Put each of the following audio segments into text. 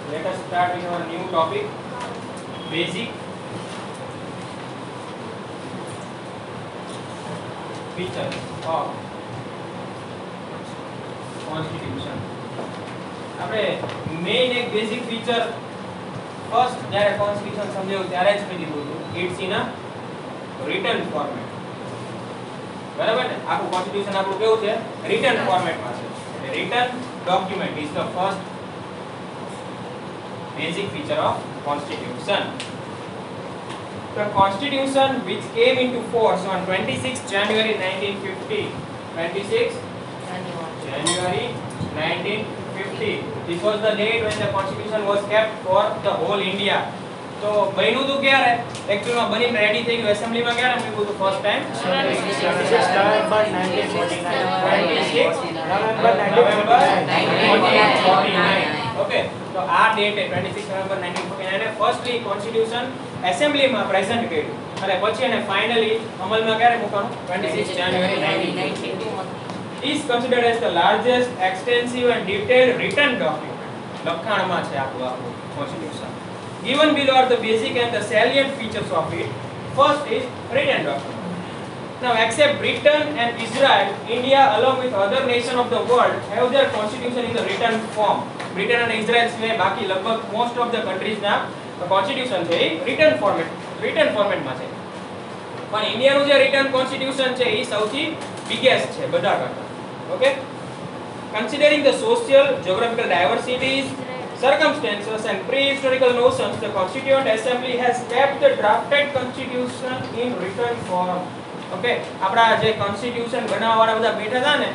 Let us start with our new topic, basic features of constitution. આપણે main એક basic feature first જ્યારે constitution સમજાવ્યું ત્યારે જ કહી દીધું હતું, it's in a written format. બરાબર ને? આખું કોન્સ્ટિટ્યુશન આપણું કેવું છે? રિટન ફોર્મેટમાં છે. એટલે return document is the first basic feature of constitution. The constitution which came into force on 26 January 1950. 26 January 1950. This was the date when the constitution was kept for the whole India. તો બન્યું તો ક્યારે? Actually માં બનીને ready થઈ ગયું assembly માં ક્યારે મૂક્યું હતું first time? 26 November 1949. 26 November 1949. Okay, તો આ ડેટ 26 નવેમ્બર 1949 ને ફર્સ્ટલી કોન્સ્ટિટ્યુશન એસેમ્બલી માં પ્રેઝન્ટ કર્યું અને પછી એને ફાઇનલી અમલમાં ક્યારે મૂકવાનું? 26 જાન્યુઆરી 1950 is considered as the largest extensive and detailed written document. લખાણમાં છે આપણું constitution. Given below are the basic and the salient features of it. First is written document. Now, except Britain and Israel, India along with other nations of the world have their constitution in the written form. Britain and Israel સિવાય બાકી લગભગ most of the countries ના constitution છે એ written format માં છે. પણ ઇન્ડિયાનું જે written constitution છે એ સૌથી biggest છે બધા કરતા. Okay? Considering the social, geographical diversities, circumstances and prehistorical notions, the Constituent Assembly has kept the drafted constitution in written form. Okay, આપડા જે કોન્સ્ટિટ્યુશન બનાવવાવાળા બધા બેઠા હતા ને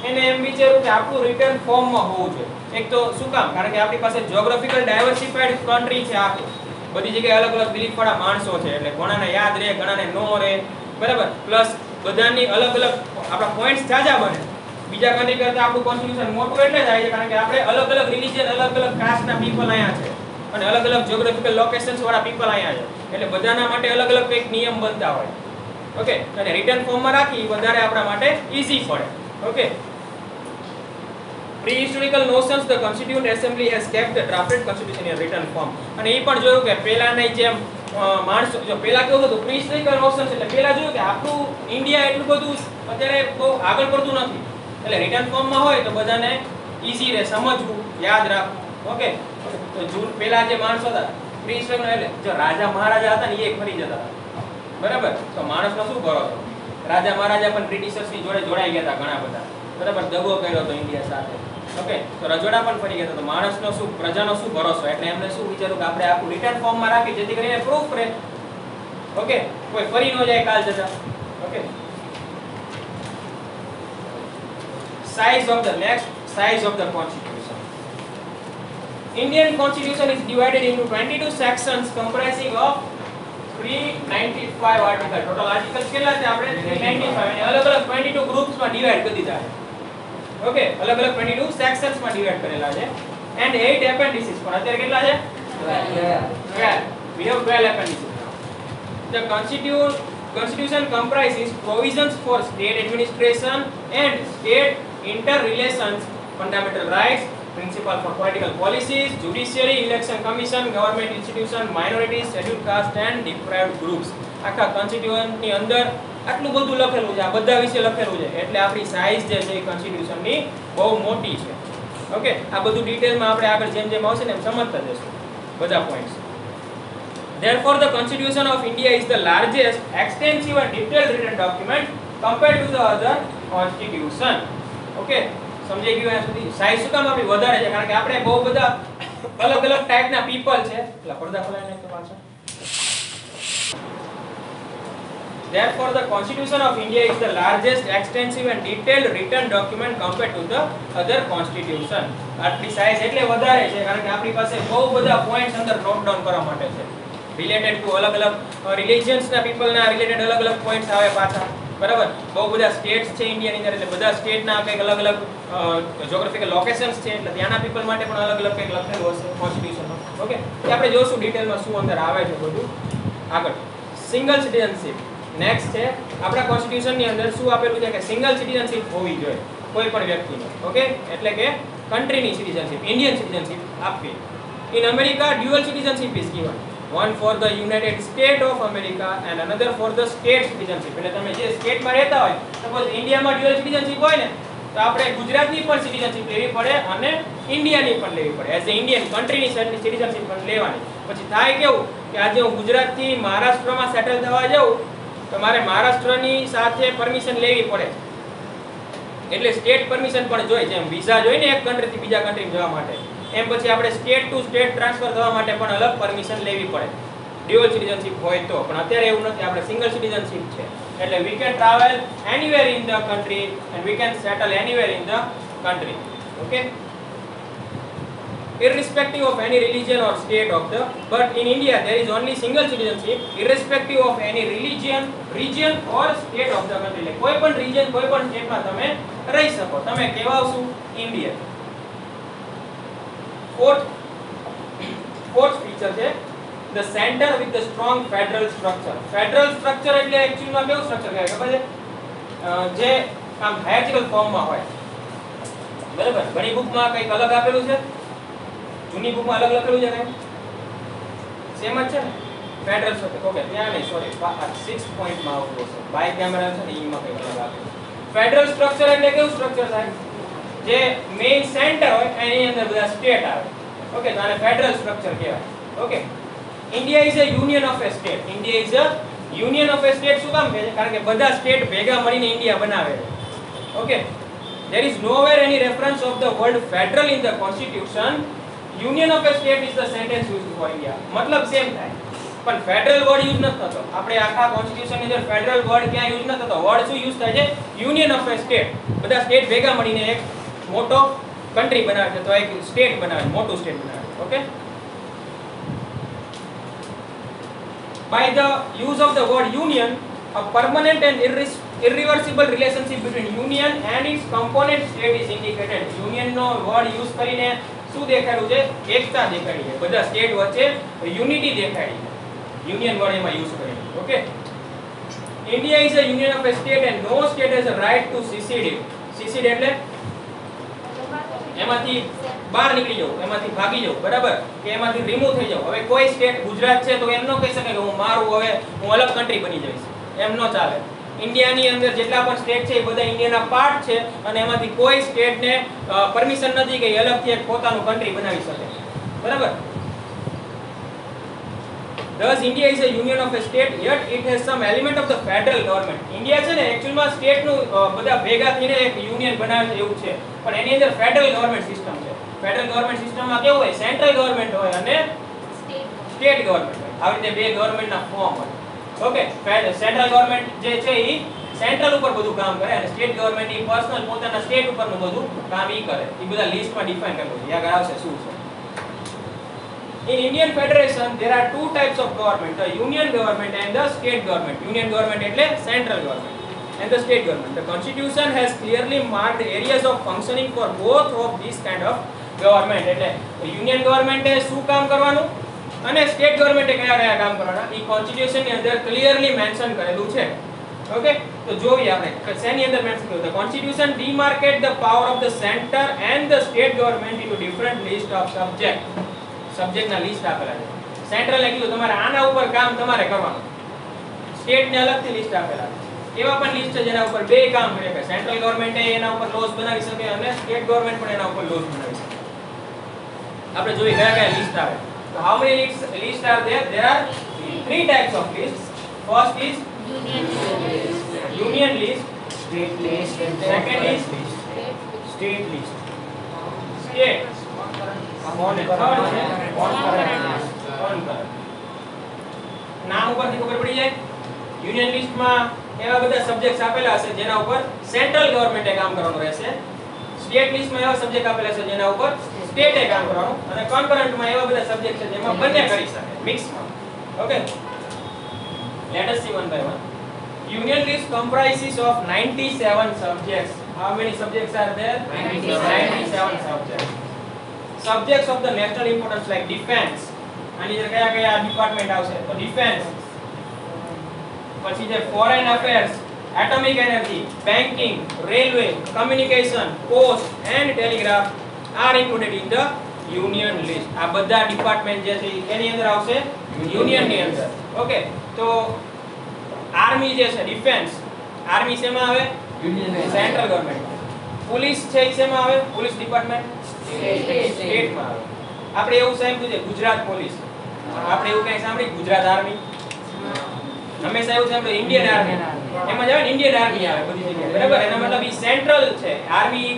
એને એમ વિચાર્યું કે આપણું રિટર્ન ફોર્મમાં હોવું જોઈએ. એક તો શું કામ? કારણ કે આપણી પાસે જ્યોગ્રાફિકલ ડાયવર્સિફાઈડ કન્ટ્રી છે આખી. બધી જગ્યાએ અલગ અલગ બિલીફવાળા માણસો છે એટલે ઘણાને યાદ રહે ઘણાને નો રહે. બરાબર? પ્લસ બધાની અલગ અલગ આપણા પોઈન્ટ્સ જાજા બને. બીજા કન્ટ્રી કરતાં આપણું કોન્સ્ટિટ્યુશન મોટું એટલે થાય છે કારણ કે આપણે અલગ અલગ રિલિજન અલગ અલગ કાસ્ટના પીપલ અહીંયા છે અને અલગ અલગ જ્યોગ્રાફિકલ લોકેશન્સ વાળા પીપલ અહીંયા છે એટલે બધાના માટે અલગ અલગ કંઈક નિયમ બનતા હોય. ઓકે, અને રિટર્ન ફોર્મમાં રાખી વધારે આપણા માટે ઈઝી પડે. Okay, prehistorical notions the Constituent Assembly has kept the drafted constitution in written form. અને એ પણ જોયું કે પહેલાની જેમ માણસો જો પહેલા કેવું હતું prehistorical notions એટલે પહેલા જોયું કે આપણું ઇન્ડિયા એટલું બધું અત્યારે બહુ આગળ પડતું નથી એટલે રિટર્ન ફોર્મમાં હોય તો બધાને ઈઝી રહે સમજવું યાદ રાખવું. ઓકે, તો પહેલા જે માણસો હતા prehistorical એટલે જો રાજા મહારાજા હતા ને એ ફરી જતા હતા. બરાબર? તો માણસનો શું ભરોસો? રાજા મહારાજા પણ બ્રિટિશર્સની જોડે જોડાઈ ગયા હતા ઘણા બધા. બરાબર? દગો કર્યો હતો ઇન્ડિયા સાથે. ઓકે, તો રજોડા પણ ફરી ગયા હતા. તો માણસનો શું પ્રજાનો શું ભરોસો? એટલે એમને શું વિચાર્યું કે આપણે આખું રિટર્ન ફોર્મમાં રાખી જેથી કરીને પ્રૂફ રહે. ઓકે, કોઈ ફરી ન જાય કાલ જતા. Okay, size of the constitution. Indian constitution is divided into 22 sections comprising of 395 article. Total articles કેટલા છે આપણે? 395. અને અલગ અલગ 22 ગ્રુપ્સ માં ડિવાઇડ કરી દીધા છે. ઓકે, અલગ અલગ 22 સેક્શન્સ માં ડિવાઇડ કરેલા છે એન્ડ 8 એપેન્ડિસીસ. પણ અત્યારે કેટલા છે? 12. We have 12 appendices. The constitution comprises provisions for state administration and state interrelations, fundamental rights, principle for political policies, judiciary, election commission, government institution, minorities, scheduled caste and deprived groups. આખા constitution ની અંદર આટલું બધું લખેલું છે, આ બધા વિશે લખેલું છે એટલે આપણી સાઈઝ જે છે કોન્સ્ટિટ્યુશન ની બહુ મોટી છે. ઓકે, આ બધું ડિટેલમાં આપણે આગળ જેમ જેમ આવશે ને એમ સમજતા જશું બધા points. Therefore the Constitution of India is the largest extensive and detailed written document compared to the other constitution. Okay, સમજાઈ ગયું અહીંયા સુધી? સાઈઝ શું કામ આપણી વધારે છે? કારણ કે આપણે બહુ બધા અલગ અલગ ટાઈપના પીપલ છે એટલે પડદા ખોલાઈ નાખો પાછા. Therefore the Constitution of India is the largest extensive and detailed written document compared to the other constitution. આટલી સાઈઝ એટલે વધારે છે કારણ કે આપણી પાસે બહુ બધા પોઈન્ટ્સ અંદર નોટ ડાઉન કરવા માટે છે રિલેટેડ ટુ અલગ અલગ રિલિજન્સ ના પીપલ ના રિલેટેડ અલગ અલગ પોઈન્ટ્સ આવે પાછા. બરાબર? બહુ બધા સ્ટેટ્સ છે ઇન્ડિયાની અંદર એટલે બધા સ્ટેટના કંઈક અલગ અલગ જ્યોગ્રાફિકલ લોકેશન્સ છે એટલે ત્યાંના પીપલ માટે પણ અલગ અલગ કંઈક લખેલું હશે કોન્સ્ટિટ્યુશનમાં. ઓકે, એ આપણે જોશું ડિટેલમાં શું અંદર આવે છે બધું આગળ. સિંગલ સિટીઝનશિપ નેક્સ્ટ છે. આપણા કોન્સ્ટિટ્યુશનની અંદર શું આપેલું છે કે સિંગલ સિટીઝનશિપ હોવી જોઈએ કોઈ પણ વ્યક્તિને. ઓકે, એટલે કે કન્ટ્રીની સિટીઝનશિપ ઇન્ડિયન સિટીઝનશિપ આપવી. In America, dual citizenship is given. One for the United States of America and another for the state citizenship. એટલે તમે જે સ્ટેટમાં રહેતા હોય, સપોઝ ઇન્ડિયામાં ડ્યુઅલ સિટીઝનશિપ હોય ને, તો આપણે ગુજરાતની પણ સિટીઝનશિપ લેવી પડે અને ઇન્ડિયાની પણ લેવી પડે. એઝ એ ઇન્ડિયન કન્ટ્રીની સિટીઝનશિપ પણ લેવાની. પછી થાય કેવું કે આજે હું ગુજરાતથી મહારાષ્ટ્રમાં સેટલ થવા જાઉં તો મારે મહારાષ્ટ્રની સાથે પરમિશન લેવી પડે. એટલે સ્ટેટ પરમિશન પણ જોઈએ. જેમ વિઝા જોઈએ ને એક કન્ટ્રીથી બીજા કન્ટ્રીમાં જવા માટે, એમ પછી આપણે સ્ટેટ ટુ સ્ટેટ ટ્રાન્સફર થવા માટે પણ અલગ પરમિશન લેવી પડે ડ્યુઅલ સિટીઝનશિપ હોય તો. પણ અત્યારે એવું નથી, આપણે સિંગલ સિટીઝનશિપ છે એટલે we can travel anywhere in the country and we can settle anywhere in the country. Okay, irrespective of any religion or state of the, but in India there is only single citizenship irrespective of any religion, region or state of the country. કોઈ પણ region, કોઈ પણ સ્ટેટમાં તમે રહી શકો. તમે કહેવાશો Indian. fourth feature છે the center with the strong federal structure. federal structure એટલે એક્ચ્યુઅલી માં કેવું સ્ટ્રક્ચર કહેવાય ખબર છે? જે આમ હાયરાર્કિકલ ફોર્મમાં હોય. બરાબર, ઘણી બુકમાં કંઈક અલગ આપેલું છે, જૂની બુકમાં અલગ લખેલું છે, કંઈ સેમ જ છે ને ફેડરલ સ્ટ્રક્ચર. ઓકે, ત્યાં નહીં, સોરી, 6 પોઈન્ટમાં આવતું હશે. બાય કેમેરા છે ને એમાં કંઈક અલગ આપેલું. ફેડરલ સ્ટ્રક્ચર એટલે કેવું સ્ટ્રક્ચર થાય? જે મેઇન સેન્ટર હોય એની અંદર બધા સ્ટેટ આવે. ઓકે, તો આને ફેડરલ સ્ટ્રક્ચર કહેવાય. Okay, India is a union of A state. India is a union of A state. શું કામ કહે છે? કારણ કે બધા સ્ટેટ ભેગા મળીને ઇન્ડિયા બનાવે છે. Okay, there is nowhere any reference of the word federal in the constitution. Union of a state is the sentence used for India. મતલબ સેમ થાય, પણ ફેડરલ વર્ડ યુઝ નથી થતો. આપણે આખા કોન્સ્ટિટ્યુશન ની અંદર ફેડરલ વર્ડ ક્યાં યુઝ નથી થતો. વર્ડ શું યુઝ થાય છે? Union of A state. બધા સ્ટેટ ભેગા મળીને એક મોટો કન્ટ્રી બનાવે છે, તો એક સ્ટેટ બનાવે, મોટું સ્ટેટ બનાવે. Okay, by the use of the word union, a permanent and irreversible relationship between union and its component state is indicated. union નો વર્ડ યુઝ કરીને શું દેખાડ્યું છે? એકતા દેખાડી છે. બધા સ્ટેટ વચ્ચે યુનિટી દેખાડી છે યુનિયન વર્ડ એમાં યુઝ કરીને. Okay, India is a union of a state and no state has a right to secede it. secede એટલે એમાંથી બહાર નીકળી જવું, એમાંથી ભાગી જવું. બરાબર, કે એમાંથી રિમૂવ થઈ જવું. હવે કોઈ સ્ટેટ ગુજરાત છે તો એમ ન કહી શકે કે હું મારું હવે હું અલગ કન્ટ્રી બની જઈશ. એમ ન ચાલે. ઇન્ડિયાની અંદર જેટલા પણ સ્ટેટ છે એ બધા ઇન્ડિયાના પાર્ટ છે અને એમાંથી કોઈ સ્ટેટને પરમિશન નથી કે અલગથી એક પોતાનું કન્ટ્રી બનાવી શકે. બરાબર, thus India is a union of a state yet it has some element of the federal government. India છે ને એક્ચ્યુઅલમાં સ્ટેટનું બધા ભેગા થઈને એક યુનિયન બનાવે છે એવું છે, પણ એની અંદર ફેડરલ ગવર્નમેન્ટ સિસ્ટમ છે. ફેડરલ ગવર્નમેન્ટ સિસ્ટમમાં કેવું હોય? સેન્ટ્રલ ગવર્નમેન્ટ હોય અને સ્ટેટ ગવર્નમેન્ટ હોય. આવી રીતે બે ગવર્નમેન્ટના ફોર્મ હોય. ઓકે, સેન્ટ્રલ ગવર્નમેન્ટ જે છે એ સેન્ટ્રલ ઉપર બધું કામ કરે અને સ્ટેટ ગવર્નમેન્ટ એ પર્સનલ પોતાના સ્ટેટ ઉપરનું બધું કામ ઈ કરે. એ બધા લિસ્ટમાં ડિફાઇન કરેલું છે. આગળ આવશે શું છે. In Indian Federation there are two types of government, the union government and the state government. Union government એટલે central government and the state government. The constitution has clearly marked areas of functioning for both of these kind of government. એટલે union government એ શું કામ કરવાનું અને state government એ કયા કયા કામ કરવાના એ કોન્સ્ટિટ્યુશન ની અંદર ક્લિયરલી મેન્શન કરેલું છે. ઓકે, તો જોઈએ આપણે શેની અંદર મેન્શન કર્યું. The constitution demarcate the power of the center and the state government into different list of subject. સબ્જેક્ટના લિસ્ટ આપેલા છે. સેન્ટ્રલે કીધું તમારે આના ઉપર કામ તમારે કરવાનું. સ્ટેટને અલગથી લિસ્ટ આપેલા છે. એવા પણ લિસ્ટ છે જેના ઉપર બે કામ કરી શકે. સેન્ટ્રલ ગવર્નમેન્ટ એના ઉપર લોસ બનાવી શકે અને સ્ટેટ ગવર્નમેન્ટ પણ એના ઉપર લોસ બનાવી શકે. આપણે જોઈએ કયા કયા લિસ્ટ આવે. So how many lists are there? There are three types of lists. First is union list, State list and second is state list. state, નામ ઉપરથી ખબર પડી જાય. યુનિયન લિસ્ટમાં એવા બધા સબ્જેક્ટ્સ આપેલા હશે જેના ઉપર સેન્ટ્રલ ગવર્નમેન્ટે કામ કરવાનું રહેશે. સ્ટેટ લિસ્ટમાં એવા સબ્જેક્ટ આપેલા છે જેના ઉપર સ્ટેટે કામ કરવાનું અને કન્કરન્ટમાં એવા બધા સબ્જેક્ટ છે જેમાં બંને કરી શકે મિક્સમાં. Okay, let us see one by one. Union list comprises of 97 subjects. How many subjects are there? 97 subjects. Subjects of the national importance like defense. આની અંદર કયા કયા ડિપાર્ટમેન્ટ આવશે? તો ડિફેન્સ, પછી જે foreign affairs, atomic energy, banking, railway, communication, post and telegraph are included in the union list. આ બધા ડિપાર્ટમેન્ટ જે છે એની અંદર આવશે યુનિયન ની અંદર. ઓકે, તો આર્મી જે છે ડિફેન્સ, આર્મી શેમાં આવે? Central government. પોલીસ છે એ શેમાં આવે? પોલીસ ડિપાર્ટમેન્ટ સ્ટેટમાં આવે. આપણે એવું સાંભળ્યું છે ગુજરાત પોલીસ, આપણે એવું કઈ સાંભળ્યું ગુજરાત આર્મી? હંમેશા એવું સાંભળ્યું ઇન્ડિયન આર્મી, એમાં જ આવે ને ઇન્ડિયન આર્મી આવે બધી જગ્યાએ, બરાબર? એનો મતલબ ઈ સેન્ટ્રલ છે. આર્મી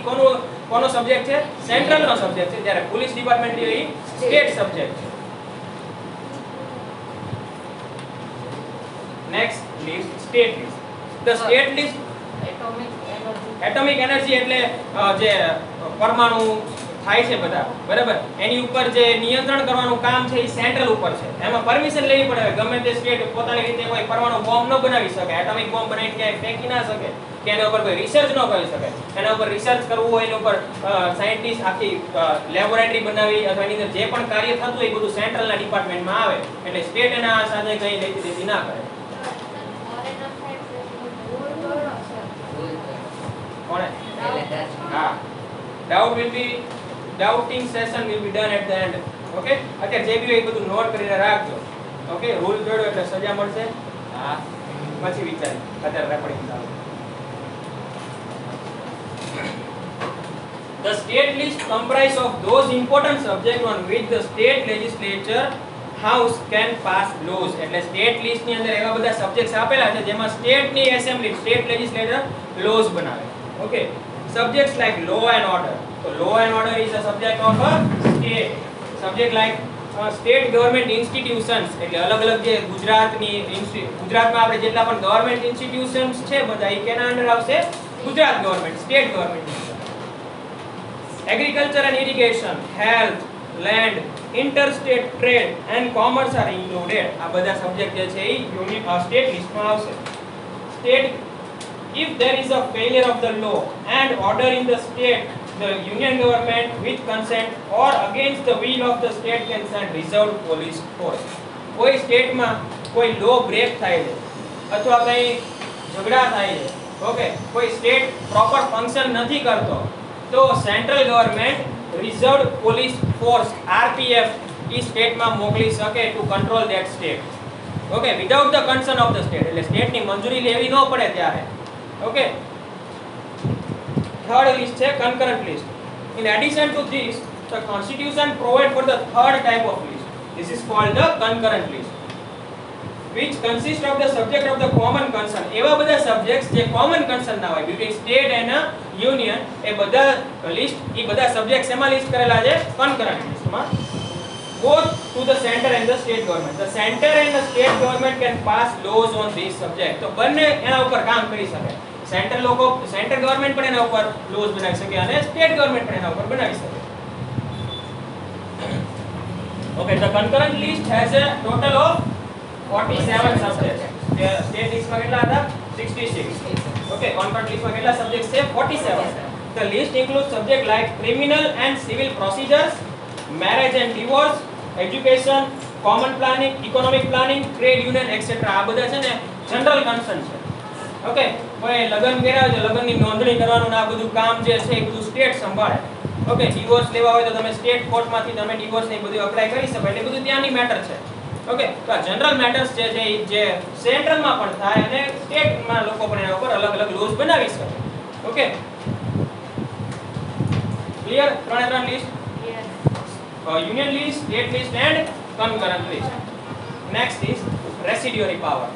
કોનો સબ્જેક્ટ છે? સેન્ટ્રલ નો સબ્જેક્ટ છે, જ્યારે પોલીસ ડિપાર્ટમેન્ટ એ સ્ટેટ સબ્જેક્ટ છે. Next list, state list. The state list atomic energy એટલે જે પરમાણુ થાય છે બધા, બરાબર? એની ઉપર જે નિયંત્રણ કરવાનું કામ છે એ સેન્ટ્રલ ઉપર છે. એમાં પરમિશન લેવી પડે. ગમે તે સ્ટેટ પોતાની રીતે કોઈ પરમાણુ બોમ્બ ન બનાવી શકે, એટોમિક બોમ્બ બનાવીને ક્યાંય ફેંકી ના શકે, કે એના ઉપર કોઈ રિસર્ચ ન કરી શકે. એના ઉપર રિસર્ચ કરવું હોય, એના ઉપર સાયન્ટિસ્ટ આખી લેબોરેટરી બનાવી અથવા એની અંદર જે પણ કાર્ય થતું હોય એ બધું સેન્ટ્રલના ડિપાર્ટમેન્ટમાં આવે. એટલે સ્ટેટ એના સાથે કંઈ લેતી દેતી ના કરે. કોણે? હા, doubting session will be done at the end. Okay, અત્યારે જે બી હોય એ બધું નોટ કરીને રાખજો. ઓકે, રૂલ જોડો એટલે સજા મળશે. હા, પછી વિચારી અત્યારે રેકોર્ડિંગ ચાલુ. The state list comprise of those important subjects on which the state legislature house can pass laws. એટલે સ્ટેટ લિસ્ટ ની અંદર એવા બધા સબ્જેક્ટ્સ આપેલા છે જેમાં સ્ટેટ ની એસેમ્બલી, સ્ટેટ લેજિસ્લેચર લોઝ બનાવે. Okay, subjects like law and order. So law and order is a subject of a state. Subject like state government institutions, એટલે અલગ અલગ જે ગુજરાતમાં આપણે જેટલા પણ ગવર્નમેન્ટ ઇન્સ્ટિટ્યુશન્સ છે બધા એ કેના અંડર આવશે? Gujarat government, state government. Agriculture and irrigation, health, land, interstate trade and commerce are included. આ બધા સબ્જેક્ટ જે છે એ સ્ટેટ લિસ્ટમાં આવશે. State, if there is a failure of the law and order in the state, the union government with consent or against the will of the state can send reserved police force. કોઈ સ્ટેટમાં કોઈ લો break થાય છે અથવા કંઈ ઝઘડા થાય છે, ઓકે, કોઈ સ્ટેટ પ્રોપર ફંક્શન નથી કરતો, તો central government reserved police force RPF ઈ સ્ટેટમાં મોકલી શકે to control that state. Okay, without the concern of the state. એટલે સ્ટેટની મંજૂરી લેવી ન પડે ત્યારે. ઓકે, third list છે concurrent list. In addition to this, the constitution provide for the third type of list. This is called the concurrent list, which consists of the subject of the common concern. એવા બધા subjects જે common concern ના હોય between state and union, એ બધા list, એ બધા subjects એમાં list કરેલા છે concurrent listમાં. Both to the center and the state government. The center and the state government can pass laws on this subject. તો બંને એના ઉપર કામ કરી શકે. સેન્ટ્રલ ગવર્નમેન્ટ પણ એના ઉપર લોઝ બનાવી શકે અને સ્ટેટ ગવર્નમેન્ટ પણ એના ઉપર બનાવી શકે. Okay, the concurrent list has a total of 47 subjects. State લિસ્ટમાં કેટલા હતા? 66. Okay, concurrent listમાં કેટલા સબ્જેક્ટ્સ છે? 47. The list includes subjects like criminal and civil procedures, marriage and divorce, education, common planning, economic planning, trade union, etc. આ બધા છે ને general concern છે. ઓકે, કોઈ લગ્ન કર્યા હોય તો લગ્નની નોંધણી કરવાનું આ બધું કામ જે છે એ બધું સ્ટેટ સંભાળે. ઓકે, ડિવોર્સ લેવા હોય તો તમે સ્ટેટ કોર્ટમાંથી તમે ડિવોર્સ ને બધું એપ્લાય કરી શકો. એટલે બધું ત્યાંની મેટર છે. ઓકે, તો આ જનરલ મેટર્સ જે છે જે સેન્ટ્રલમાં પણ થાય અને સ્ટેટમાં લોકો પણ એના ઉપર અલગ અલગ લોઝ બનાવી શકે. Okay, clear? ત્રણ list, union list, state list and concurrent list. Next is residuary power.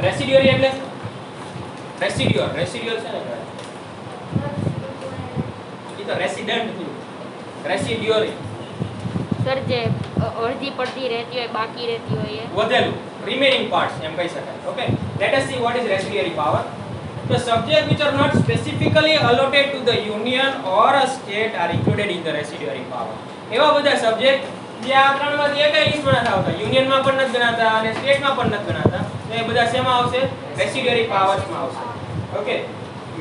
રેસિડ્યુઅરી એટલે રેસિડ્યુઅર છે ને, ઈ તો રેસિડન્ટ થયું. રેસિડ્યુઅરી સર જે અડધી પડતી રહેતી હોય, બાકી રહેતી હોય એ વધેલું, રિમેનિંગ પાર્ટ્સ એમ કહી શકાય. Okay, let us see what is residuary power. The subjects which are not specifically allotted to the union or a state are included in the residuary power. એવા બધા સબ્જેક્ટ જે આ ત્રણમાંથી એકય લિસ્ટમાં નથી આવતા, યુનિયનમાં પણ નથી ગણાતા અને સ્ટેટમાં પણ નથી ગણાતા, તો એ બધા શેમાં આવશે? રેસિડ્યુઅરી પાવર્સમાં આવશે. Okay,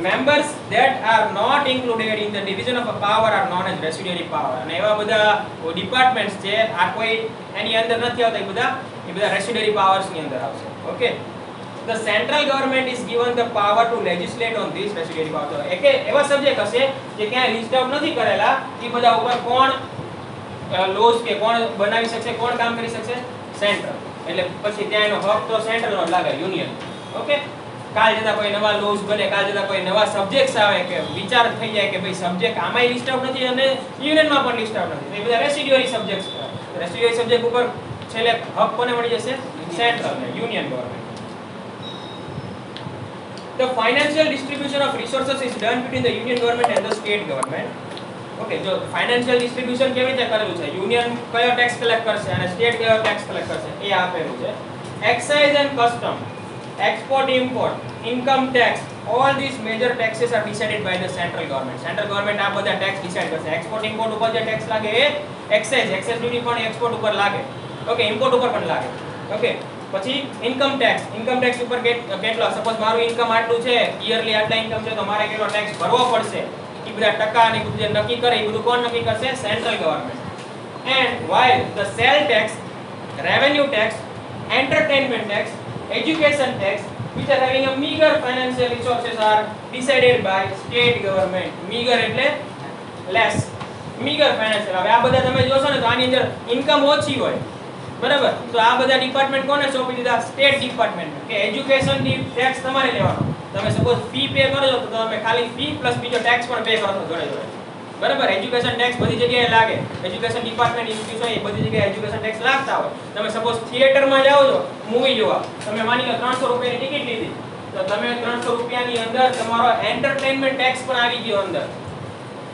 members that are not included in the division of a power are known as residuary power. અને એવા બધા ડિપાર્ટમેન્ટ્સ છે આ કોઈ એની અંદર નથી આવતા, એ બધા રેસિડ્યુઅરી પાવર્સની અંદર આવશે. Okay, the central government is given the power to legislate on these statutory powers. એટલે એવા સબ્જેક્ટ હશે જે ક્યાં લિસ્ટ આઉટ નથી કરેલા એ બધા ઉપર કોણ લોઝ કે કોણ બનાવી શકશે, કોણ કામ કરી શકશે? સેન્ટ્રલ. એટલે પછી ત્યાં એનો હક તો સેન્ટ્રલ નો લાગે, યુનિયન. ઓકે, કાલ જતા કોઈ નવા લોઝ બને, કાલ જતા કોઈ નવા સબ્જેક્ટ્સ આવે કે વિચાર થઈ જાય કે ભાઈ સબ્જેક્ટ આમાંય લિસ્ટ આઉટ નથી અને યુનિયનમાં પણ લિસ્ટ આઉટ નથી, એ બધા રેસિડ્યુઅરી સબ્જેક્ટ્સ કહેવાય. રેસિડ્યુઅરી સબ્જેક્ટ ઉપર છેલ્લે હક કોને મળી જશે? સેન્ટ્રલ ને, union government. The financial distribution of resources is done between the union government and the state government. Okay, જો ફાઇનાન્શિયલ ડિસ્ટ્રીબ્યુશન કેવી રીતે કરેલું છે, યુનિયન કયો ટેક્સ કલેક્ટ કરશે અને સ્ટેટ કયો ટેક્સ કલેક્ટ કરશે એ આપેલું છે. Excise and custom, export import, income tax, all these major taxes are decided by the central government. Central government આ બધા tax decide કરશે. export import ઉપર જે tax લાગે એ excise duty પણ export ઉપર લાગે. ઓકે, import ઉપર પણ લાગે. ઓકે, પછી income tax ઉપર કેટલો, સપોઝ મારું ઇન્કમ આટલું છે, યરલી આટલા ઇન્કમ છે તો મારે કેટલો ટેક્સ ભરવો પડશે, એ બધા ટકા ને બધું જે નક્કી કરે એ બધું કોણ નક્કી કરશે? Central government. And while the sale tax, revenue tax, entertainment tax, education tax, which are having a meager financial resources, are decided by state government. meager એટલે less, meager financial. હવે આ બધા તમે જોશો ને તો આની અંદર ઇન્કમ ઓછી હોય, બરાબર, તો આ બધા ડિપાર્ટમેન્ટ કોને સોંપી દીધા? State department. કે એજ્યુકેશન ની ટેક્સ તમારે લેવાનો, તમે સપોઝ ફી પે કરો છો તો તમે ખાલી ફી પ્લસ બીજો ટેક્સ પણ પે કરો છો જોડે જોડે, બરાબર. એજ્યુકેશન ટેક્સ બધી જગ્યાએ લાગે, એજ્યુકેશન ડિપાર્ટમેન્ટ ઇન્સ્ટિટ્યુશન એ બધી જગ્યાએ એજ્યુકેશન ટેક્સ લાગતા હોય. તમે સપોઝ થિયેટરમાં જાઓ છો મૂવી જોવા, તમે માની લો 300 રૂપિયાની ટિકિટ લીધી, તો તમે 300 રૂપિયાની અંદર તમારો એન્ટરટેનમેન્ટ ટેક્સ પણ આવી ગયો અંદર.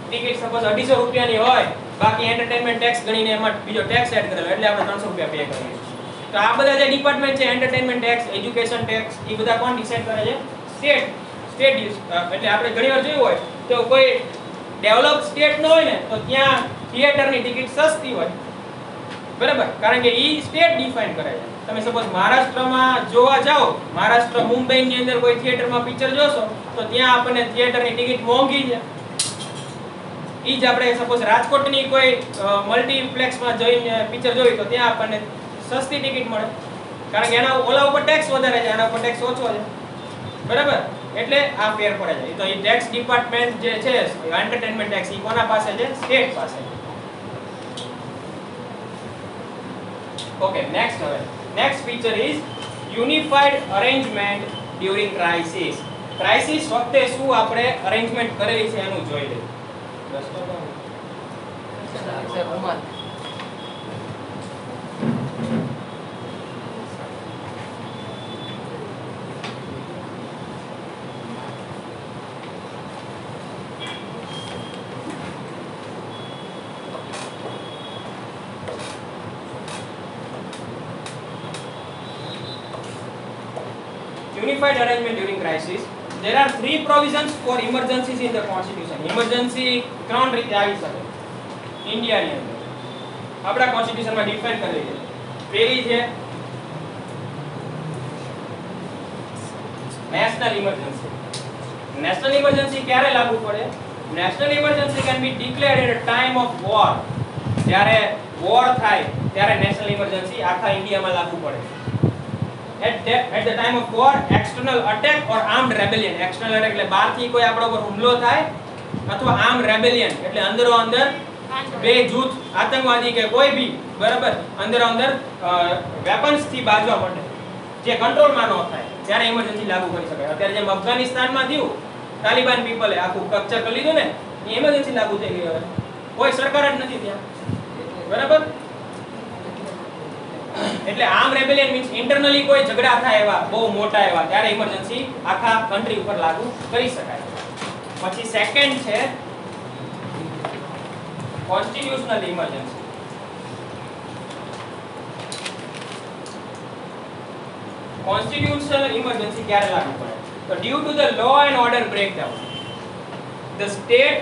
ટિકિટ સપોઝ 250 રૂપિયાની હોય, બાકી એન્ટરટેનમેન્ટ ટેક્સ ગણીને એમાં બીજો ટેક્સ એડ કરેલો, એટલે આપણે 300 રૂપિયા પે કરીએ. તો આ બધા જે ડિપાર્ટમેન્ટ છે, એન્ટરટેનમેન્ટ ટેક્સ, એજ્યુકેશન ટેક્સ, એ બધા કોણ ડિસાઈડ કરે છે? સ્ટેટ. એટલે આપણે ઘણીવાર જોયું હોય તો કોઈ ડેવલપ સ્ટેટ નો હોય ને તો ત્યાં થિયેટરની ટિકિટ સસ્તી હોય, બરાબર, કારણ કે ઈ સ્ટેટ ડિફાઇન કરે છે. તમે સપોઝ મહારાષ્ટ્રમાં જોવા જાઓ, મહારાષ્ટ્ર મુંબઈની અંદર કોઈ થિયેટરમાં પિક્ચર જોશો તો ત્યાં આપણને થિયેટરની ટિકિટ મોંઘી છે. ઈ જ આપણે સપોઝ રાજકોટની કોઈ મલ્ટીપ્લેક્સમાં જઈને પિક્ચર જોઈ તો ત્યાં આપણને સસ્તી ટિકિટ મળે, કારણ કે એના ઓલા ઉપર ટેક્સ વધારે છે, એના ઉપર ટેક્સ ઓછો છે, બરાબર. એટલે આ ફેર પડે છે. તો એ ટેક્સ ડિપાર્ટમેન્ટ જે છે, એન્ટરટેનમેન્ટ ટેક્સ, ઈ કોના પાસે છે? સ્ટેટ પાસે. ઓકે, નેક્સ્ટ હવે next feature is unified arrangement during crisis. Crisis વખતે શું આપણે અરેન્જમેન્ટ કરેલી છે એનું જોઈ લઈએ. Unified arrangement during crisis. There are 3 provisions for emergencies in the constitution. Emergency ત્રણ રીતે આવી શકે ઇન્ડિયાની અંદર, આપણા કોન્સ્ટિટ્યુશનમાં ડિફાઇન કરેલી છે. પહેલી છે નેશનલ ઇમરજન્સી. નેશનલ ઇમરજન્સી ક્યારે લાગુ પડે? National emergency can be declared at a time of war. જ્યારે વોર થાય ત્યારે નેશનલ ઇમરજન્સી આખા ઇન્ડિયામાં લાગુ પડે. At the time of war, external attack or armed rebellion. External attack એટલે બહારથી કોઈ આપણા ઉપર હુમલો થાય, અથવા armed rebellion એટલે અંદરો અંદર બે જૂથ આતંકવાદી કે કોઈ બી, બરાબર, અંદરો અંદર વેપન્સ થી બાજવા માટે જે કંટ્રોલમાં ન થાય ત્યારે ઇમરજન્સી લાગુ કરી શકાય. અત્યારે જેમ અફઘાનિસ્તાનમાં થયું, તાલિબાન પીપલે આખું કેપ્ચર કરી લીધું ને, એ ઇમરજન્સી લાગુ થઈ ગઈ. હવે કોઈ સરકાર જ નથી ત્યાં, બરાબર. એટલે આર્મ રેબેલિયન મીન્સ ઇન્ટરનલી કોઈ ઝઘડા થાય એવા બહુ મોટા એવા, ત્યારે ઇમરજન્સી આખા કન્ટ્રી ઉપર લાગુ કરી શકાય. પછી સેકન્ડ છે કોન્સ્ટિટ્યુશનલ ઇમરજન્સી. કોન્સ્ટિટ્યુશનલ ઇમરજન્સી ક્યારે લાગુ પડે? તો due to the law and order breakdown, the state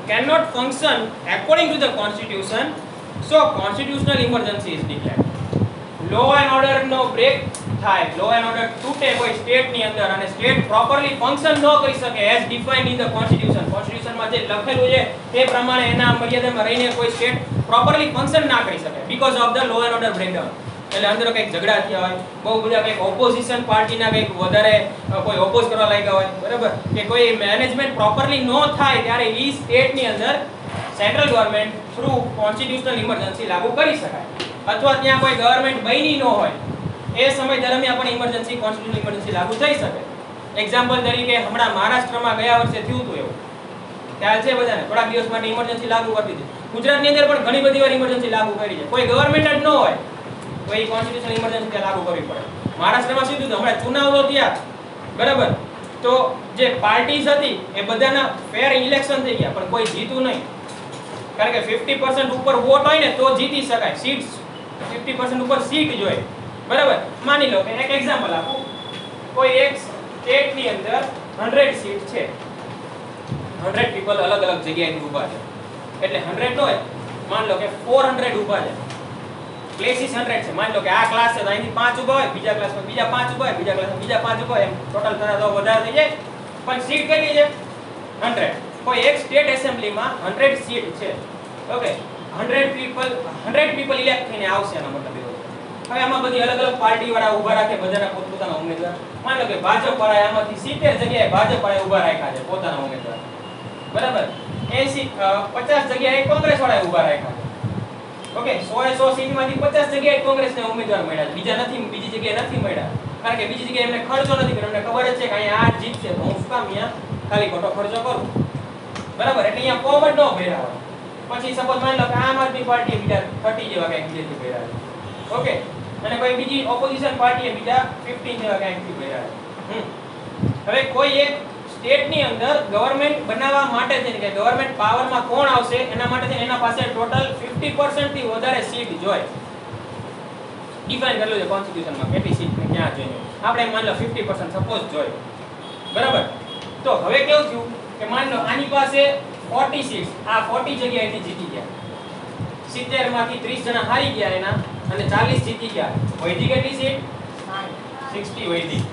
cannot function according to the constitution, so constitutional emergency is declared. Law and order નો બ્રેક થાય, લો એન્ડ ઓર્ડર તૂટે કોઈ state ની અંદર અને સ્ટેટ પ્રોપરલી ફંક્શન ન કરી શકે as defined in the constitution. Constitution માં જે લખેલું છે તે પ્રમાણે એના મર્યાદામાં રહીને કોઈ સ્ટેટ પ્રોપરલી ફંક્શન ના કરી શકે because of the law and order breakdown. એટલે અંદર કંઈક ઝઘડા થયા હોય, બહુ બધા કંઈક ઓપોઝિશન પાર્ટીના કંઈક વધારે કોઈ ઓપોઝ કરવા લાગ્યા હોય, બરાબર, કે કોઈ મેનેજમેન્ટ પ્રોપરલી ન થાય ત્યારે ઈ સ્ટેટની અંદર central government through constitutional emergency લાગુ કરી શકાય, અથવા ત્યાં કોઈ ગવર્નમેન્ટ બની ન હોય એ સમય દરમિયાન પણ ઇમરજન્સી કોન્સ્ટિટ્યુશનલ ઇમરજન્સી લાગુ થઈ શકે. એક્ઝામ્પલ તરીકે હમણાં મહારાષ્ટ્રમાં ગયા વર્ષે થયું હતું એવું, ખ્યાલ છે બધાને? થોડાક દિવસ માટે ઇમરજન્સી લાગુ કરી દીધી. ગુજરાતની અંદર પણ ઘણી બધી વાર ઇમરજન્સી લાગુ કરી છે. કોઈ ગવર્નમેન્ટ જ ન હોય તો એ કોન્સ્ટિટ્યુશનલ ઇમરજન્સી લાગુ કરવી પડે. મહારાષ્ટ્રમાં શું થયું? હમણાં ચુનાવ તો થયા, બરાબર, તો જે પાર્ટીઝ હતી એ બધાના ફેર ઇલેક્શન થઈ ગયા, પણ કોઈ જીતું નહીં, કારણ કે 50% ઉપર વોટ હોય ને તો જીતી શકાય. સીટ્સ 50% ઉપર સીટ જોઈએ, બરાબર. માની લો કે એક એક્ઝામ્પલ આપું, કોઈ એક સ્ટેટની અંદર 100 સીટ છે, 100 પીપલ અલગ અલગ જગ્યાએથી ઊભા છે, એટલે 100 હોય, માન લો કે 400 ઊભા છે, પ્લેસીસ 100 છે. માન લો કે આ ક્લાસ છે તો અહીંથી 5 ઊભા હોય, બીજા ક્લાસમાં બીજા 5 ઊભા હોય, બીજા ક્લાસમાં બીજા 5 ઊભા હોય, એમ ટોટલ કરે તો વધારે થઈ જાય, પણ સીટ કેટલી છે? 100. કોઈ એક સ્ટેટ એસેમ્બલીમાં 100 સીટ છે, ઓકે, 100 પીપલ ઇલેક્ટ થઈને આવશે, એનો મતલબ એવો. હવે આમાં બધી અલગ અલગ પાર્ટી વાળા ઊભા રાખે બધાના પોતપોતાના ઉમેદવાર. માન લો કે ભાજપ વાળા આમાંથી 70 જગ્યાએ ભાજપ વાળા ઊભા રાખ્યા છે પોતાના ઉમેદવાર, બરાબર. 50 જગ્યાએ કોંગ્રેસ વાળા ઊભા રાખ્યા છે, ઓકે. 100 સીટમાંથી 50 જગ્યાએ કોંગ્રેસને ઉમેદવાર મળ્યા છે, બીજા નથી, બીજી જગ્યાએ નથી મળ્યા, કારણ કે બીજી જગ્યાએ એમને ખર્ચો નથી કર્યો, એમને ખબર જ છે કે અહીંયા આ જીતશે તો હું શું કામ અહીંયા ખાલી ખોટો ખર્ચો કરું, બરાબર. એટલે અહીંયા ફોર્મ જ ન ભર્યા હોય. પછી સપોઝ માની લો કે આમ આદમી પાર્ટીએ બીજા 30 જેવા કંઈક બીજેથી ભર્યા છે, ઓકે, અને કોઈ બીજી ઓપોઝિશન પાર્ટીએ બીજા 15 જેવા કંઈકથી ભર્યા છે. હવે કોઈ એક સ્ટેટની અંદર ગવર્નમેન્ટ બનાવવા માટે છે કે ગવર્નમેન્ટ પાવરમાં કોણ આવશે એના માટે છે એના પાસે ટોટલ 50% થી વધારે સીટ જોઈએ. ડિફાઇન કરેલું છે કોન્સ્ટિટ્યુશનમાં કેટલી સીટ ને ક્યાં જોઈએ. આપણે માની લો 50% સપોઝ જોઈએ, બરાબર. તો હવે કેવું થયું કે માની લો આની પાસે 40 સીટ્સ, આ 40 જગ્યાએથી જીતી ગયા, 70 માંથી 30 જણા હારી ગયા એના, અને 40 જીતી ગયા. વૈધી કેટલી સીટ? 60 વૈધી.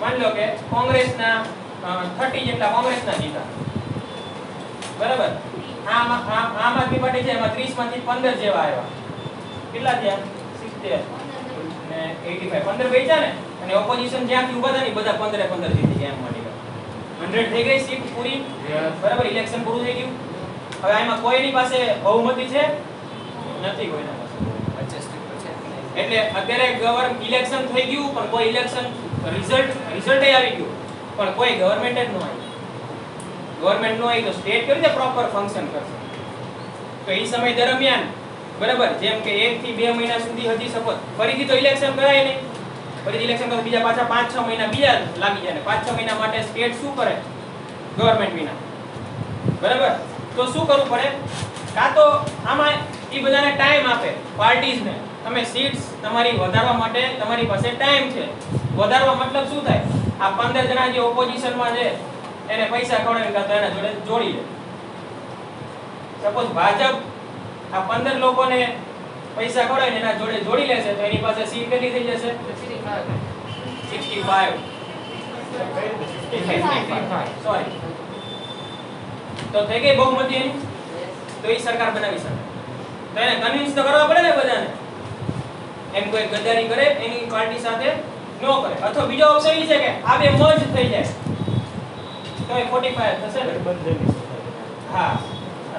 માની લો કે કોંગ્રેસના 30 જેટલા કોંગ્રેસના જીતા, બરાબર. આમ આદમી પાર્ટી છે એમાં 30 માંથી 15 જેવા આવ્યા, કેટલા થયા? 70 ને 85, 15 બચ્યા ને. અને ઓપોઝિશન જ્યાંથી ઊભા હતા ને બધા 15 જીતી ગયા, એમ માની લો 100 થઈ ગઈ સીટ પૂરી, બરાબર. ઇલેક્શન પૂરું થઈ ગયું. હવે આમાં કોઈની પાસે બહુમતી છે? નથી કોઈના પાસે. એટલે અત્યારે ઇલેક્શન થઈ ગયું, પણ કોઈ ઇલેક્શન રિઝલ્ટ આવી ગયું, પણ કોઈ ગવર્નમેન્ટ જ ન આવી. ગવર્નમેન્ટ ન આવી તો સ્ટેટ કેવી રીતે પ્રોપર ફંક્શન કરશે? તો એ સમય દરમિયાન, બરાબર, જેમ કે 1 થી 2 મહિના સુધી હજી સપોઝ ફરીથી તો ઇલેક્શન કરાય નહીં, ફરીથી ઇલેક્શન તો બીજા પાછા 5-6 મહિના બીજા લાગી જાય ને 5-6 મહિના માટે સ્ટેટ શું કરે? ગવર્નમેન્ટ વિના, બરાબર. તો શું કરવું પડે? કાં તો આમાં એ બધાને ટાઈમ આપે, પાર્ટીઝને, તમે સીટ્સ તમારી વધારવા માટે તમારી પાસે ટાઈમ છે. વધારવા મતલબ શું થાય? આ 15 જણા જે ઓપોઝિશનમાં છે એને પૈસા ખવડાવી કાં તો એના જોડે જોડી લે. સપોઝ ભાજપ આ 15 લોકોને પૈસા ખવડાવીને એના જોડે જોડી લેશે તો એની પાસે સીટ કેટલી થઈ જશે? 65. સોરી, તો થઈ ગઈ બહુમતી એની. તો એ સરકાર બનાવી શકે. તો એને કન્વિન્સ તો કરવા પડે ને બધાને. એમ કોઈ ગદ્દારી કરે એની પાર્ટી સાથે નો કરે. અથવા બીજો ઓપ્શન એ છે કે આ બે મર્જ થઈ જાય તો એ 45 થશે ને. હા,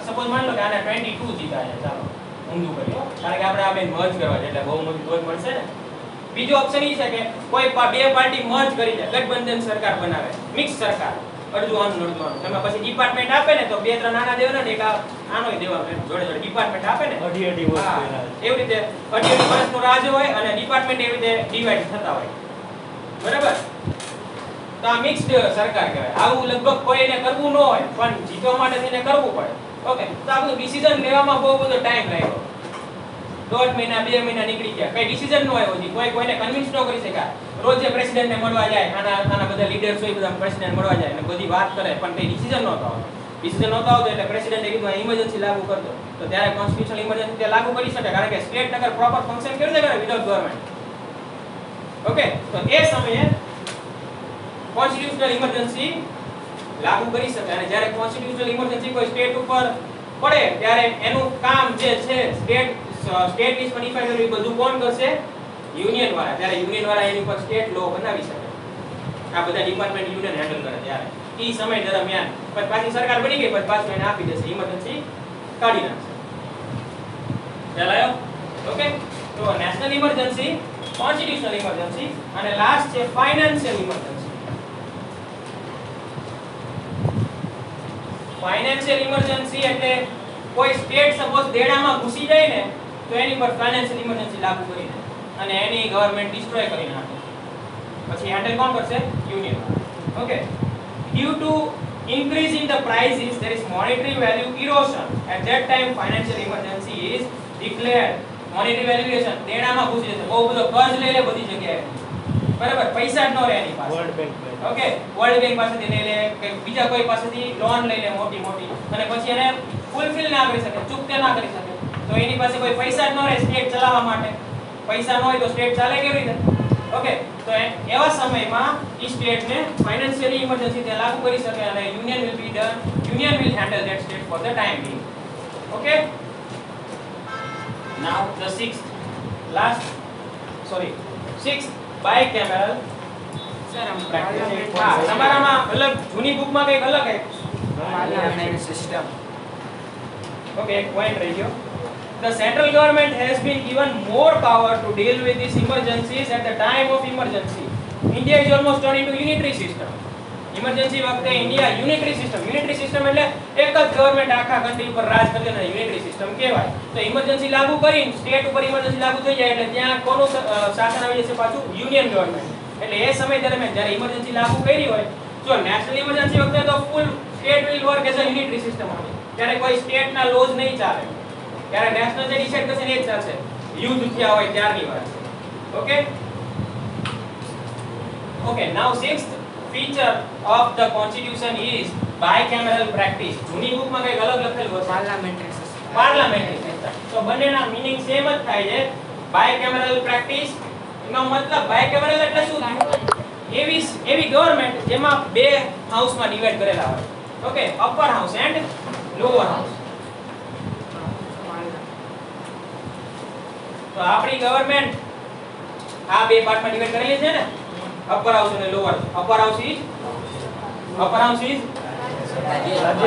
સપોઝ માન લો કે આને 22 જીતા છે, ચાલો ઊંધું કર્યો, કારણ કે આપણે આ બે મર્જ કરવા છે એટલે બહુમતી તો જ મળશે ને. બીજો ઓપ્શન એ છે કે કોઈ બે પાર્ટી મર્જ કરી દે, ગઠબંધન સરકાર બનાવે, મિક્સ સરકાર, અડધું આનું અડધું આનું. તમે પછી ડિપાર્ટમેન્ટ આપે ને તો 2-3 નાના દેવાના ને એક આનોય દેવાનો, જોડે જોડે ડિપાર્ટમેન્ટ આપે ને અઢી એવી રીતે અઢી વર્ષનો રાજ હોય અને ડિપાર્ટમેન્ટ એવી રીતે ડિવાઇડ થતા હોય, બરાબર. તો આ મિક્સ્ડ સરકાર કહેવાય. આવું લગભગ કોઈને કરવું ન હોય પણ જીતવા માટે થઈને કરવું પડે, ઓકે. તો આ બધું ડિસિઝન લેવામાં બહુ બધો ટાઈમ લાગ્યો. 1.5 મહિના 2 મહિના નીકળી ગયા, કઈ ડિસિઝન ન આવ્યો હજી, કોઈને કન્વિન્સ ન કરી શક્યા. રોજ જે પ્રેસિડેન્ટને મળવા જાય, આના બધા લીડર્સ હોય બધા પ્રેસિડેન્ટ મળવા જાય અને બધી વાત કરે પણ કઈ ડિસિઝન નહોતો આવતો. ડિસિઝન નહોતો આવતો એટલે પ્રેસિડેન્ટે કીધું ઇમરજન્સી લાગુ કરજો. તો ત્યારે કોન્સ્ટિટ્યુશનલ ઇમરજન્સી તે લાગુ કરી શકે, કારણ કે સ્ટેટ નગર પ્રોપર ફંક્શન કેવી રીતે કરે વિધાઉટ ગવર્નમેન્ટ, ઓકે. તો એ સમયે કોન્સ્ટિટ્યુશનલ ઇમરજન્સી લાગુ કરી શકે. અને જ્યારે કોન્સ્ટિટ્યુશનલ ઇમરજન્સી કોઈ સ્ટેટ ઉપર પડે ત્યારે એનું કામ જે છે સ્ટેટ સ્ટેટ લિસ્ટ મોડિફાઈ કરવી એ બધું કોણ કરશે? યુનિયન વાળા. ત્યારે યુનિયન વાળા એની ઉપર સ્ટેટ લો બનાવી શકે. આ બધા ડિપાર્ટમેન્ટ યુનિયન હેન્ડલ કરે ત્યારે ઈ સમય દરમિયાન પછી પાછી સરકાર બની ગઈ પછી પાછું એને આપી દેશે, ઇમરજન્સી કાઢી નાખશે. ખ્યાલ આવ્યો? ઓકે, તો નેશનલ ઇમરજન્સી, કોન્સ્ટિટ્યુશનલ ઇમરજન્સી અને લાસ્ટ છે ફાઇનાન્શિયલ ઇમરજન્સી. ફાઇનાન્શિયલ ઇમરજન્સી એટલે કોઈ સ્ટેટ સપોઝ દેણામાં ઘૂસી જાય ને તો એની પર ફાઇનાન્શિયલ ઇમરજન્સી લાગુ કરીને અને એની ગવર્નમેન્ટ ડિસ્ટ્રોય કરી નાખે. પછી હેન્ડલ કોણ કરશે? Union. Okay, due to increase in the prices there is monetary value erosion, at that time financial emergency is declared. monetary valuation દેણામાં ઘૂસી જશે, બહુ બધો કર્જ લઈ લે બધી જગ્યાએ, બરાબર, પૈસા જ ન રહે એની પાસે. World bank okay, world bank પાસેથી લઈ લે કે બીજા કોઈ પાસેથી લોન લઈ લે મોટી મોટી અને પછી એને ફૂલફિલ ના કરી શકે, ચૂકતે ના કરી શકે, તો એની પાસે કોઈ પૈસા જ ન રહે સ્ટેટ ચલાવવા માટે. પૈસા ન હોય તો સ્ટેટ ચાલે કેવી રીતે? ઓકે, તો એવા સમયમાં ઈ સ્ટેટને ફાઇનાન્શિયલી ઇમરજન્સી તે લાગુ કરી શકે અને union will handle that state for the time being. Okay, now the sixth bicameral practice. હા, તમારામાં અલગ જૂની બુકમાં કંઈક અલગ છે. Parliament system. ઓકે, એક પોઈન્ટ રહી ગયો. The central government has been given more power to deal with these emergencies at the time of emergency. India is almost turned into unitary system. Emergency વખતે ઇન્ડિયા યુનિટરી સિસ્ટમ એટલે એક જ government આખા country ઉપર રાજ કરે ને unitary system કહેવાય. તો ઇમરજન્સી લાગુ કરીને સ્ટેટ ઉપર ઇમરજન્સી લાગુ થઈ જાય એટલે ત્યાં કોનું શાસન આવી જશે? પાછું યુનિયન ગવર્નમેન્ટ. એટલે એ સમય દરમિયાન જ્યારે ઇમરજન્સી લાગુ કરી હોય, જો નેશનલ ઇમરજન્સી વખતે તો full state will work as a unitary system હતી. ત્યારે કોઈ સ્ટેટના લોઝ નહીં ચાલે. ત્યારે નેશનલ જે ડિસાઈડ કરશે ને એ જ ચાલશે. યુદ્ધ થયા હોય ત્યારની વાત છે. Okay, okay, now sixth feature of the constitution is bicameral practice. જૂની બુકમાં કંઈક અલગ લખેલું હશે, પાર્લામેન્ટરી સિસ્ટમ. Parliamentary system. તો બંનેના મીનિંગ સેમ જ થાય છે. bicameral practice એનો મતલબ bicameral એટલે શું થયું? એવી ગવર્નમેન્ટ જેમાં બે હાઉસમાં ડિવાઇડ કરેલા હોય. Okay, upper house and lower house. તો આપણી ગવર્નમેન્ટ આ બે પાર્ટમાં ડિવાઇડ કરેલી છે ને, અપર હાઉસ અને lower. Upper house is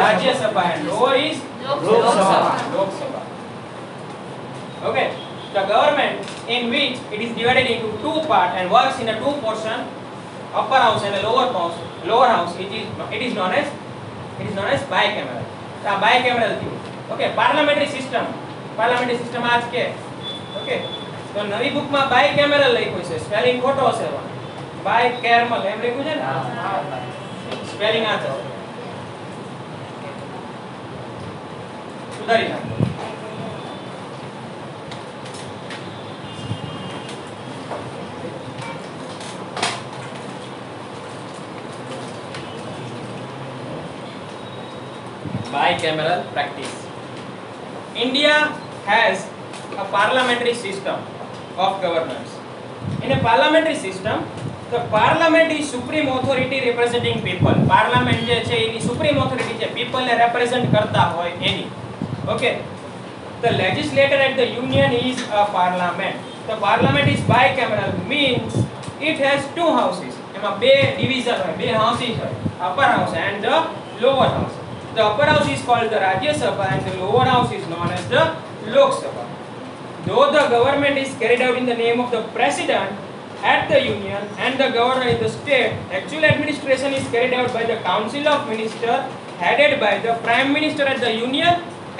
Rajya Sabha and lower is Lok Sabha. Okay, the government in which it is divided into two parts and works in a two portion, upper house and a lower house, it is known as bicameral. આ bicameral થયું. Okay, parliamentary system આજ કે. Okay, તો નવી બુકમાં bicameral લખ્યું છે, spelling ખોટો હશે. bicameral એમ લખ્યું છે ને, સ્પેલિંગ આ છે, સુધારી નાખો. Bicameral practice. India has a parliamentary system of governance. In a parliamentary system, the parliament is supreme authority representing people. Parliament જે છે એની supreme authority છે, people ને represent કરતા હોય એની. Okay, the legislator at the union is a parliament. The parliament is bicameral, means it has two houses. એમાં બે division હોય, બે houses હોય, upper house and the lower house. The upper house is called the Rajya Sabha and the lower house is known as the Lok Sabha. Though the government is carried out in the name of the president at the union and the governor in the state, actual administration is carried out by the council of ministers headed by the prime minister at the union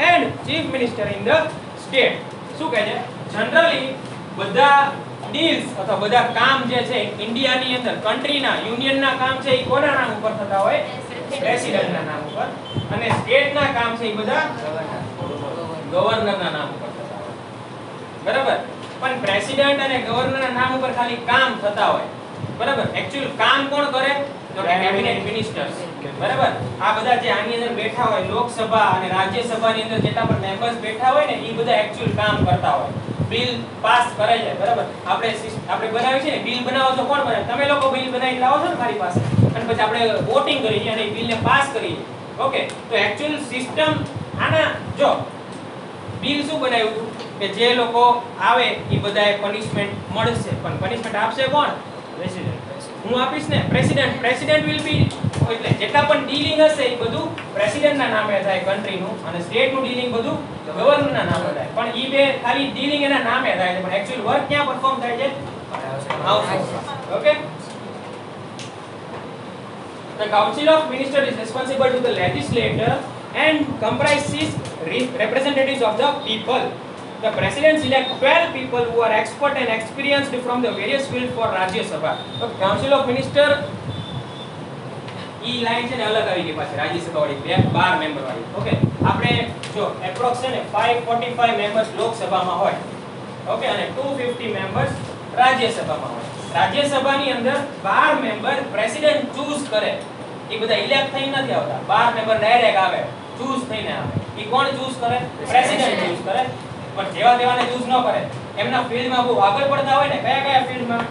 and chief minister in the state. શું કહે છે? Generally બધા deals અથવા બધા કામ જે છે ઇન્ડિયાની અંદર કન્ટ્રીના યુનિયનના કામ છે એ કોના નામ ઉપર થતા હોય? પ્રેસિડેન્ટના નામ ઉપર. અને સ્ટેટના કામ છે એ બધા ગવર્નરના નામ ઉપર થતા હોય. બરાબર, પણ પ્રેસિડેન્ટ અને ગવર્નરના નામ ઉપર ખાલી કામ થતા હોય. બરાબર, એક્ચ્યુઅલ કામ કોણ કરે? તો કેબિનેટ મિનિસ્ટર્સ. બરાબર, આ બધા જે આની અંદર બેઠા હોય, લોકસભા અને રાજ્યસભાની અંદર જેટલા પણ મેમ્બર્સ બેઠા હોય ને એ બધા એક્ચ્યુઅલ કામ કરતા હોય. બિલ પાસ કરે છે. બરાબર, આપણે બનાવી છે ને, બિલ બનાવો છો કોણ બનાવે? તમે લોકો બિલ બનાવી લાવો છો ને મારી પાસે, અને પછી આપણે વોટિંગ કરીએ અને એ બિલને પાસ કરીએ. ઓકે, તો એક્ચ્યુઅલ સિસ્ટમ આના જો બિલ શું બનાવ્યું હતું? કે જે લોકો આવે એ બધાએ પનિશમેન્ટ મળશે, પણ પનિશમેન્ટ આપશે કોણ? પ્રેસિડેન્ટ. હું આપીશ ને, પ્રેસિડેન્ટ વિલ બી, એટલે જેટલા પણ ડીલિંગ હશે એ બધું પ્રેસિડેન્ટના નામે થાય કન્ટ્રીનું, અને સ્ટેટનું ડીલિંગ બધું ગવર્નરના નામે થાય. પણ ઈ બે ખાલી ડીલિંગ એના નામે થાય છે, પણ એક્ચ્યુઅલ વર્ક ક્યાં પરફોર્મ થાય છે? હાઉસમાં. Okay. The Council of Ministers is responsible to the legislature and comprises representatives of the people. The President selects 12 people who are expert and experienced from the various fields for Rajya Sabha. So Council of Ministers E line છે ને અલગ આવી ગઈ પાછી રાજ્ય સભા વાળી 12 member વાળી. ઓકે, આપણે જો એપ્રોક્સ છે ને 545 મેમ્બર્સ લોકસભામાં હોય, ઓકે, અને 250 મેમ્બર્સ રાજ્યસભામાં હોય. રાજ્યસભાની અંદર 12 મેમ્બર પ્રેસિડેન્ટ ચૂઝ કરે. એ બધા ઇલેક્ટ થઈને નથી આવતા, 12 મેમ્બર ડાયરેક્ટ આવે, ચૂઝ થઈને આવે. એ કોણ ચૂઝ કરે? પ્રેસિડેન્ટ ચૂઝ કરે. પણ જેવા તેવાને ચૂઝ ન કરે, એમના ફિલ્ડમાં બહુ આગળ પડતા હોય ને, કયા કયા ફિલ્ડમાં?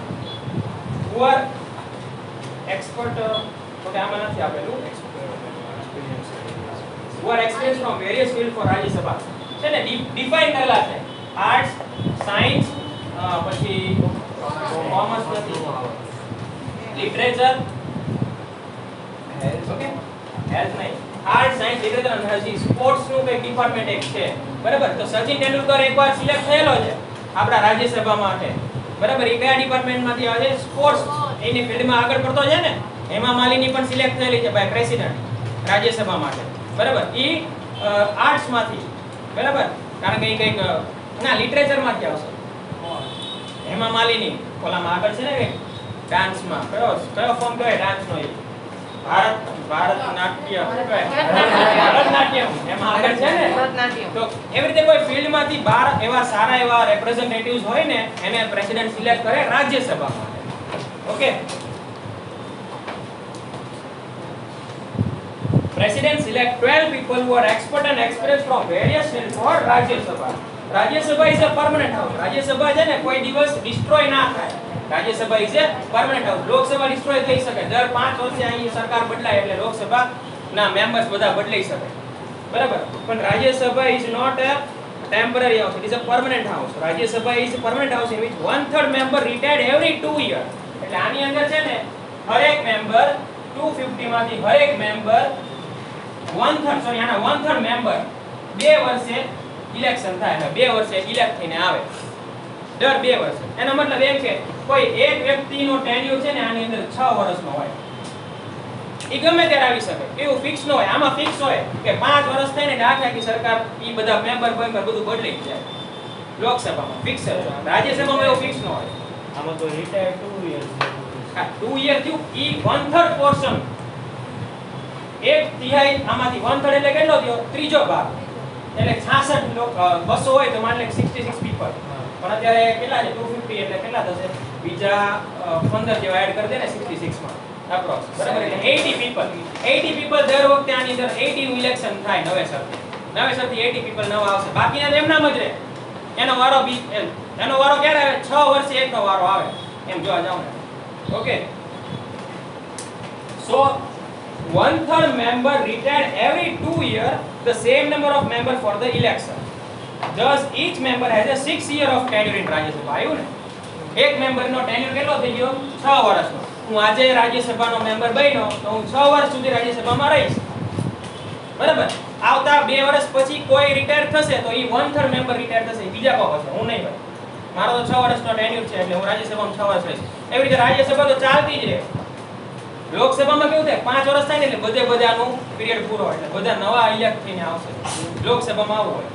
પુઅર એક્સપર્ટ, ઓકે, આમાં નથી આપેલું. Poor experience from various field for Rajya Sabha છે ને, ડિફાઇન કરેલા છે. આર્ટ્સ, સાયન્સ, પછી કોમર્સ નથી, લિટરેચર, ઓકે, હેલ્થ નહીં, આર્ટ, સાયન્સ, લિટરેચર અને હજી સ્પોર્ટ્સ નું કઈ ડિપાર્ટમેન્ટ એક છે, બરાબર? તો સચિન તેંડુલકર એકવાર સિલેક્ટ થયેલો છે આપણા રાજ્યસભા માટે, બરાબર? એ કયા ડિપાર્ટમેન્ટમાંથી આવે છે? સ્પોર્ટ્સ. એની ફિલ્ડમાં આગળ પડતો છે ને. હેમા માલિની પણ સિલેક્ટ થયેલી છે બાય પ્રેસિડેન્ટ રાજ્યસભા માટે, બરાબર? એ આર્ટ્સ માંથી, બરાબર? કારણ કે એ કઈક ના લિટરેચરમાંથી આવશે. હેમા માલિની ઓલામાં આગળ છે ને ડાન્સમાં, કયો ફોર્મ કહેવાય ડાન્સનો? એ ભારતનાટ્યમ, એમાં આગળ છે ને. તો એવી રીતે કોઈ ફિલ્ડમાંથી 12 એવા સારા એવા રેપ્રેઝેન્ટેટિવ્સ હોય ને, એને પ્રેસિડેન્ટ સિલેક્ટ કરે રાજ્યસભા માટે. Okay, President select 12 people who are expert and experienced from various fields for Rajya Sabha. Rajya Sabha is a permanent house. Rajya Sabha છે ને કોઈ દિવસ ડિસ્ટ્રોય ના થાય. Rajya Sabha is a permanent house. Lok Sabha destroy થઈ શકે. દર 5 વર્ષે અહીં સરકાર બદલાય એટલે લોકસભા ના મેમ્બર્સ બધા બદલાઈ શકે. બરાબર? પણ Rajya Sabha is not a temporary house. It is a permanent house. Rajya Sabha is a permanent house in which 1/3 member retired every 2 years. એટલે આની અંદર છે ને હરેક મેમ્બર 250 માંથી હરેક મેમ્બર 1/3 મેમ્બર 2 વર્ષે ઇલેક્શન થાય, એટલે 2 વર્ષે ઇલેક્ટ થઈને આવે, દર 2 વર્ષે. એનો મતલબ એમ કે કોઈ એક વ્યક્તિનો ટેન્યુર છે ને આની અંદર 6 વર્ષનો હોય. એ ગમે ત્યારે આવી શકે, એવું ફિક્સ ન હોય. આમાં ફિક્સ હોય કે 5 વર્ષ થઈને આખી સરકાર ઈ બધા મેમ્બર બધું બદલાઈ જાય. લોકસભામાં ફિક્સ છે, રાજ્યસભામાં એવું ફિક્સ ન હોય. આમાં તો રિટાયર 2 years. 2 year થયું. ઈ 1/3 પોર્શન, એક તિહાઈ આમાંથી 1/3 એટલે કેટલો થયો? ત્રીજો ભાગ. એટલે 66 200 હોય તો માની લે 66 પીપલ. પણ અત્યારે કેટલા છે? 250 એટલે કેટલા થશે? બીજા 15 જેવા એડ કરી દે ને 66 માં એપ્રોક્સ, બરાબર? એટલે 80 પીપલ દર વખતે આની અંદર 80 નું ઇલેક્શન થાય નવેસરથી 80 પીપલ નવા આવશે. બાકીના એમ નામ જ રહે. એનો વારો ક્યારે આવે? 6 વર્ષે એકનો વારો આવે, એમ જોવા જાવ ને. Okay, so 1/3 member retired every 2 years, the same number of member for the election. Thus each member has a 6 year of tenure in Rajya Sabha. આવ્યું ને? એક મેમ્બરનો ટેન્યુર કેટલો થઈ ગયો? 6 વર્ષનો. હું આજે રાજ્યસભાનો મેમ્બર બન્યો તો હું 6 વર્ષ સુધી રાજ્યસભામાં રહીશ, બરાબર? આવતા 2 વર્ષ પછી કોઈ રિટાયર થશે તો ઈ 1/3 મેમ્બર રિટાયર થશે, બીજા કોઈ હશે, હું નહીં ભાઈ. મારો તો 6 વર્ષનો ટેન્યુર છે એટલે હું રાજ્યસભામાં 6 વર્ષ રહીશ. એવી રીતે રાજ્યસભા તો ચાલતી જ રહે. લોકસભામાં કેવું થાય? 5 વર્ષ થાય ને એટલે બધાનું પીરિયડ પૂરો હોય એટલે બધા નવા ઇલેક્ટ થઈને આવશે. લોકસભામાં આવું હોય.